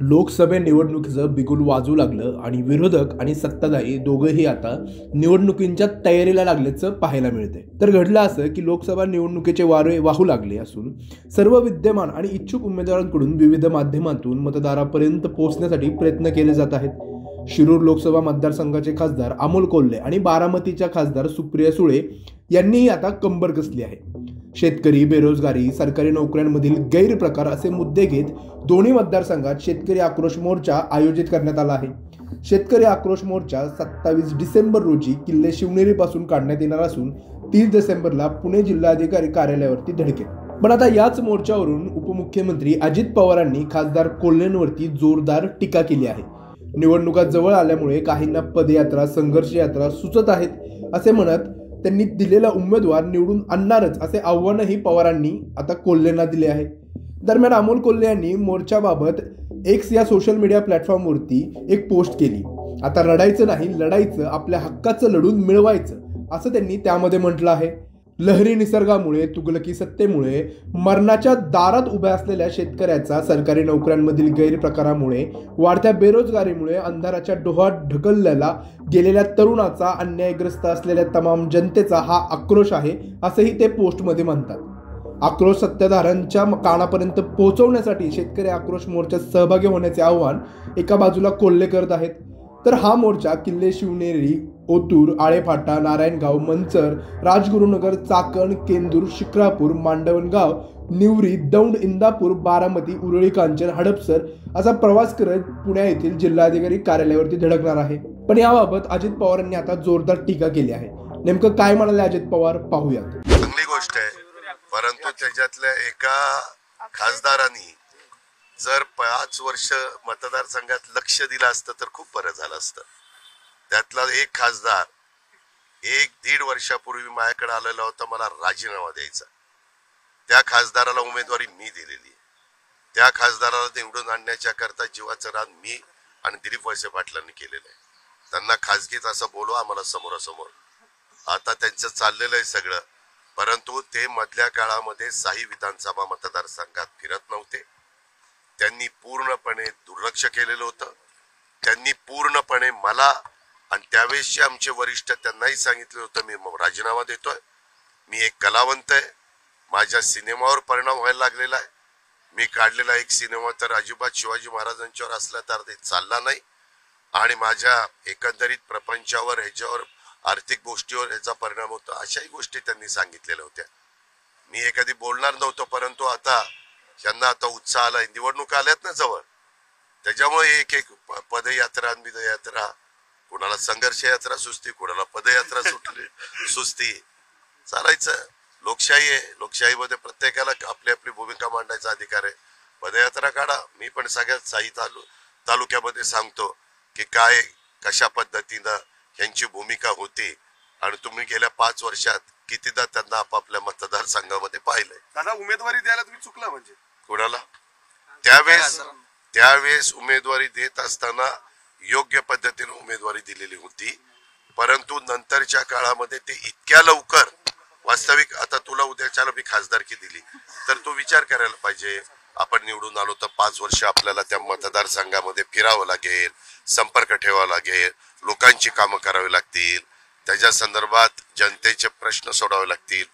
लोकसभा निवडणुकीचं बिगुल वाजू लागलं आणि विरोधक आणि सत्ताधारी दोघंही आता निवडणुकींच्या तयारीला लागल्याचं पाहायला मिळते। तर घडलं असं की लोकसभा निवडणुकीचे वारे वाहू लागले असून सर्व विद्यमान आणि इच्छुक उमेदवारांकडून विविध माध्यमातून मतदारापर्यंत पोहोचण्यासाठी प्रयत्न केले जात आहेत। शिरूर लोकसभा मतदारसंघाचे खासदार अमोल कोल्हे आणि बारामतीच्या खासदार सुप्रिया सुळे यांनीही आता कंबर कसली आहे। शेतकरी, बेरोजगारी, सरकारी नोकऱ्यांमधील गैरप्रकार असे मुद्दे घेत दोन्ही मतदारसंघात शेतकरी आक्रोश मोर्चा आयोजित करण्यात आला आहे। शेतकरी आक्रोश मोर्चा 27 डिसेंबर रोजी किल्ले शिवनेरी पासून काढण्यात येणार असून 30 डिसेंबरला पुणे जिल्हाधिकारी कार्यालयावरती धडकेल। पण आता याच मोर्चावरून उपमुख्यमंत्री अजित पवारांनी खासदार कोल्हेंवरती जोरदार टीका केली आहे। निवडणुका जवळ आल्यामुळे काहींना पदयात्रा, संघर्ष यात्रा सुचत आहेत असे म्हणत त्यांनी दिलेला उमेदवार निवडून आणणारच असे आव्हानही पवारांनी आता कोल्हेंना दिले आहे। दरम्यान अमोल कोल्हे यांनी मोर्चाबाबत एक्स या सोशल मीडिया प्लॅटफॉर्मवरती एक पोस्ट केली। आता रडायचं नाही, लढायचं, आपल्या हक्काचं लढून मिळवायचं असं त्यांनी त्यामध्ये म्हटलं आहे। लहरी निसर्गामुळे, तुगलकी सत्तेमुळे मरणाच्या दारात उभ्या असलेल्या शेतकऱ्याचा, सरकारी नोकऱ्यांमधील गैरप्रकारामुळे, वाढत्या बेरोजगारीमुळे अंधाराच्या डोहात ढकललेला गेलेल्या तरुणाचा, अन्यायग्रस्त असलेल्या तमाम जनतेचा हा आक्रोश आहे असंही ते पोस्टमध्ये म्हणतात। आक्रोश सत्ताधाऱ्यांच्या कानापर्यंत पोहोचवण्यासाठी शेतकरी आक्रोश मोर्चात सहभागी होण्याचे आवाहन एका बाजूला कोल्हे करत आहेत, तर हा मोर्चा किल्ले शिवनेरी, ओतूर, आळेफाटा, नारायणगाव, मंचर, राजगुरुनगर, चाकण, केंदूर, शिक्रापूर, मांडवणगाव, निवरी, दौंड, इंदापूर, बारामती, उरळी, कांचन, हडपसर असा प्रवास करत पुणे येथील जिल्हाधिकारी कार्यालयावरती धडकणार आहे। पण याबाबत अजित पवारांनी आता जोरदार टीका केली आहे। नेमकं काय म्हणाले अजित पवार पाहूयात। चांगली गोष्ट आहे, परंतु त्याच्यातल्या एका खासदारांनी जर 5 वर्ष मतदारसंघात लक्ष दिलं असतं तर खूप बरं झालं असतं। त्यातला एक खासदार 1-1.5 वर्षापूर्वी माझ्याकडे आलेला होता, मला राजीनामा द्यायचा। त्या खासदाराला उमेदवारी मी दिलेली, त्या खासदाराला निवडून आणण्याच्या करता जीवाचं रान मी आणि दिलीप वळसे पाटलांनी केलेलं आहे। त्यांना खासगीत असं बोलवा आम्हाला समोरासमोर, आता त्यांचं चाललेलं आहे सगळं, परंतु ते मधल्या काळामध्ये साही विधानसभा मतदारसंघात फिरत नव्हते। त्यांनी पूर्णपणे दुर्लक्ष केलेलं होतं। त्यांनी पूर्णपणे मला आणि त्यावेळेसचे आमचे वरिष्ठ त्यांनाही सांगितलं होतं मी राजीनामा देतोय, मी एक कलावंत आहे, माझ्या सिनेमावर परिणाम व्हायला लागलेला आहे। मी काढलेला एक सिनेमा तर अजिबात शिवाजी महाराजांच्यावर असला तर ते चालला नाही आणि माझ्या एकंदरीत प्रपंचावर, ह्याच्यावर, आर्थिक गोष्टीवर ह्याचा परिणाम होतो, अशाही गोष्टी त्यांनी सांगितलेल्या होत्या। मी एखादी बोलणार नव्हतो, परंतु आता यांना आता उत्साह आलाय, निवडणूक आल्यात ना जवळ, त्याच्यामुळे एक एक पदयात्रा, विदयात्रा, कोणाला संघर्ष यात्रा सुस्ती, कोणाला पदयात्रा सुस्ती, चालायचं। लोकशाही आहे, लोकशाहीमध्ये प्रत्येकाला आपली आपली भूमिका मांडायचा अधिकार आहे। पदयात्रा काढा, मी पण सगळ्यात साई तालुक्यामध्ये सांगतो की काय कशा पद्धतीनं यांची भूमिका होती आणि तुम्ही गेल्या 5 वर्षात कितीदा त्यांना आपापल्या मतदारसंघामध्ये पाहिलंय। दादा, उमेदवारी द्यायला तुम्ही चुकला म्हणजे कोणाला त्यावेळेस उमेदवारी देत असताना योग्य पद्धतीने उमेदवारी दिलेली होती, परंतु नंतरच्या काळामध्ये ते इतक्या लवकर वास्तविक, आता तुला उद्याच्याला मी खासदारकी दिली तर तू विचार करायला पाहिजे, आपण निवडून आलो तर 5 वर्ष आपल्याला त्या मतदारसंघामध्ये फिरावं लागेल, संपर्क ठेवावा लागेल, लोकांची कामं करावी लागतील, त्याच्या संदर्भात जनतेचे प्रश्न सोडावे लागतील।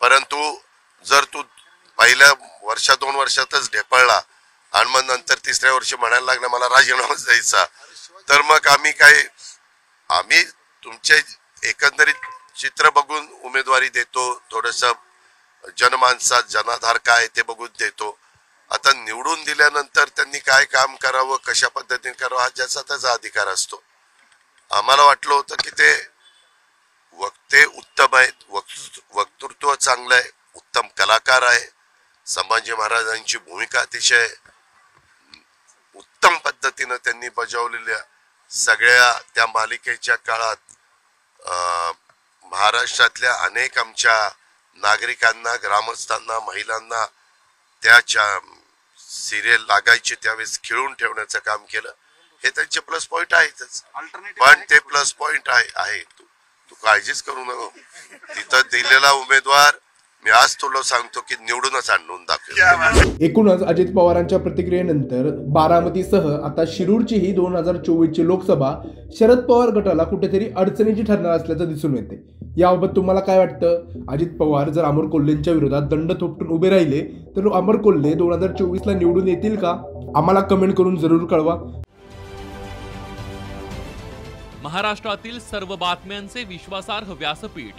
परंतु जर तू पहिल्या 1-2 वर्षातच ढेपळला आणि मग नंतर 3ऱ्या वर्षी म्हणायला लागला मला राजीनामाच द्यायचा, तर मग आम्ही तुमचे एकंदरीत चित्र बघून उमेदवारी देतो, थोडस जनमानसात जनाधार काय ते बघून देतो। आता निवडून दिल्यानंतर त्यांनी काय काम करावं, कशा पद्धतीने करावं, हा ज्याचा त्याचा अधिकार असतो। आम्हाला वाटलं होतं की ते वक्ते उत्तम आहेत, वक्तृत्व चांगलं आहे, उत्तम कलाकार आहे, संभाजी महाराजांची भूमिका अतिशय उत्तम पद्धतीनं त्यांनी बजावलेल्या सगळ्या त्या मालिकेच्या काळात महाराष्ट्रातल्या अनेक आमच्या नागरिकांना, ग्रामस्थांना, महिलांना त्याच्या सिरियल लागायची त्यावेळेस खिळून ठेवण्याचं काम केलं। हे त्यांचे प्लस पॉइंट आहेतच, पण ते प्लस पॉइंट आहे तू काळजीच करू नको। तिथं दिलेला उमेदवार मी आज तुला सांगतो की निवडूनच आणून दाखवेल. एकूणच अजित पवारांच्या प्रतिक्रियेनंतर बारामतीसह आता शिरूरचीही 2024ची लोकसभा शरद पवार गटाला कुठेतरी अडचणीची ठरणार असल्याचं दिसून येते. याबाबत तुम्हाला काय वाटतं? अजित पवार जर अमर कोल्हेंच्या विरोधात दंड थोपटून उभे राहिले तर अमर कोल्हे 2024ला निवडून येतील का? आम्हाला कमेंट करून जरूर कळवा. महाराष्ट्रातील सर्व बातम्यांचे विश्वासार्ह व्यासपीठ.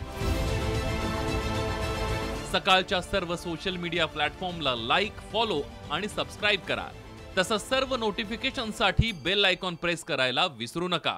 सकाळच्या सर्व सोशल मीडिया प्लॅटफॉर्मला लाईक, फॉलो आणि सबस्क्राईब करा. तसंच सर्व नोटिफिकेशनसाठी बेल आयकॉन प्रेस करायला विसरू नका.